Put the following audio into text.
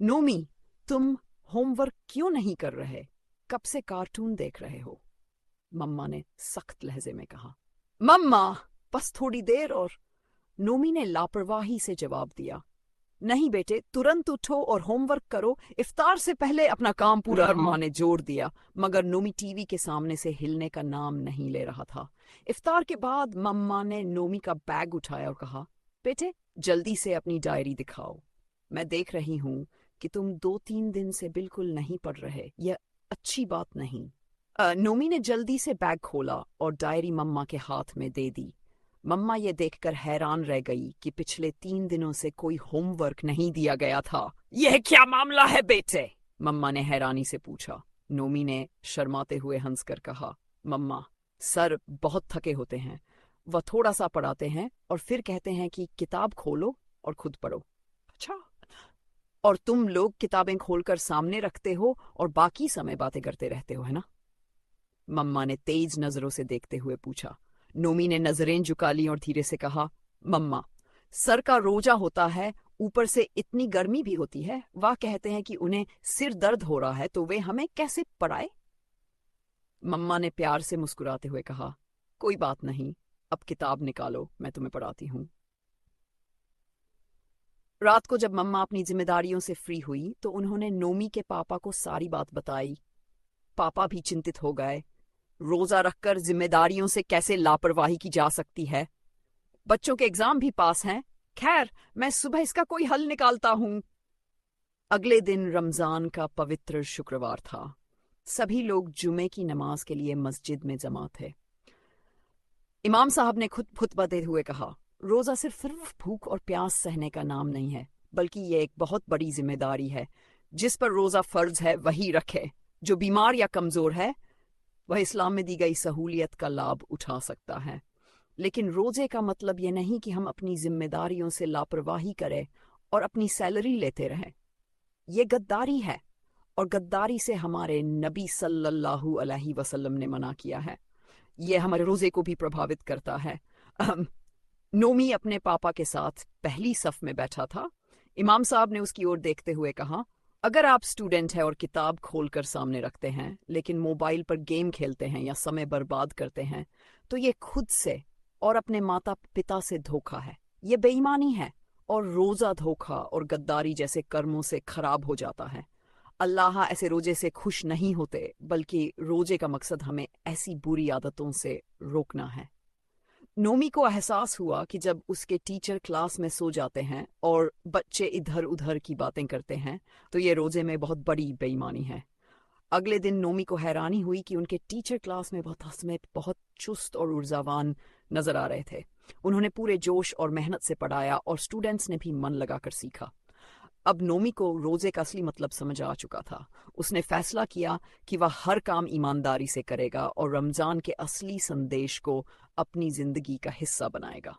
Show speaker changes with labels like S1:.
S1: नोमी, तुम होमवर्क क्यों नहीं कर रहे? कब से कार्टून देख रहे हो? मम्मा ने सख्त लहजे में कहा। मम्मा, बस थोड़ी देर और। नोमी ने लापरवाही से जवाब दिया। नहीं बेटे, तुरंत उठो और होमवर्क करो, इफ्तार से पहले अपना काम पूरा। माँ ने जोर दिया, मगर नोमी टीवी के सामने से हिलने का नाम नहीं ले रहा था। इफ्तार के बाद मम्मा ने नोमी का बैग उठाया और कहा, बेटे जल्दी से अपनी डायरी दिखाओ। मैं देख रही हूँ कि तुम 2-3 दिन से बिल्कुल नहीं पढ़ रहे। यह अच्छी बात नहीं। नोमी ने जल्दी से बैग खोला और डायरी मम्मा के हाथ में दे दी। मम्मा ये देखकर हैरान रह गई कि पिछले 3 दिनों से कोई होमवर्क नहीं दिया गया था। यह क्या मामला है बेटे? मम्मा ने हैरानी से पूछा। नोमी ने शर्माते हुए हंसकर कहा, मम्मा, सर बहुत थके होते हैं। वह थोड़ा सा पढ़ाते हैं और फिर कहते हैं कि किताब खोलो और खुद पढ़ो। अच्छा। और तुम लोग किताबें खोलकर सामने रखते हो और बाकी समय बातें करते रहते हो, है ना? मम्मा ने तेज नजरों से देखते हुए पूछा। नोमी ने नजरें झुका ली और धीरे से कहा, मम्मा, सर का रोजा होता है, ऊपर से इतनी गर्मी भी होती है। वह कहते हैं कि उन्हें सिर दर्द हो रहा है तो वे हमें कैसे पढ़ाए? मम्मा ने प्यार से मुस्कुराते हुए कहा, कोई बात नहीं, अब किताब निकालो, मैं तुम्हें पढ़ाती हूँ। रात को जब मम्मा अपनी जिम्मेदारियों से फ्री हुई तो उन्होंने नोमी के पापा को सारी बात बताई। पापा भी चिंतित हो गए। रोजा रखकर जिम्मेदारियों से कैसे लापरवाही की जा सकती है? बच्चों के एग्जाम भी पास हैं। खैर, मैं सुबह इसका कोई हल निकालता हूँ। अगले दिन रमजान का पवित्र शुक्रवार था। सभी लोग जुमे की नमाज के लिए मस्जिद में जमा थे। इमाम साहब ने खुद खुतबा देते हुए कहा, रोजा सिर्फ भूख और प्यास सहने का नाम नहीं है, बल्कि ये एक बहुत बड़ी जिम्मेदारी है। जिस पर रोजा फर्ज है वही रखे। जो बीमार या कमजोर है वह इस्लाम में दी गई सहूलियत का लाभ उठा सकता है। लेकिन रोजे का मतलब यह नहीं कि हम अपनी जिम्मेदारियों से लापरवाही करें और अपनी सैलरी लेते रहें। ये गद्दारी है और गद्दारी से हमारे नबी सल्लल्लाहु अलैहि वसल्लम ने मना किया है। यह हमारे रोजे को भी प्रभावित करता है। नोमी अपने पापा के साथ पहली सफ में बैठा था। इमाम साहब ने उसकी ओर देखते हुए कहा, अगर आप स्टूडेंट हैं और किताब खोलकर सामने रखते हैं लेकिन मोबाइल पर गेम खेलते हैं या समय बर्बाद करते हैं तो ये खुद से और अपने माता पिता से धोखा है। ये बेईमानी है और रोजा धोखा और गद्दारी जैसे कर्मों से खराब हो जाता है। अल्लाह ऐसे रोजे से खुश नहीं होते, बल्कि रोजे का मकसद हमें ऐसी बुरी आदतों से रोकना है। नोमी को एहसास हुआ कि जब उसके टीचर क्लास में सो जाते हैं और बच्चे इधर उधर की बातें करते हैं तो ये रोजे में बहुत बड़ी बेईमानी है। अगले दिन नोमी को हैरानी हुई कि उनके टीचर क्लास में बहुत चुस्त और ऊर्जावान नजर आ रहे थे। उन्होंने पूरे जोश और मेहनत से पढ़ाया और स्टूडेंट्स ने भी मन लगाकर सीखा। अब नोमी को रोजे का असली मतलब समझ आ चुका था। उसने फैसला किया कि वह हर काम ईमानदारी से करेगा और रमजान के असली संदेश को अपनी जिंदगी का हिस्सा बनाएगा।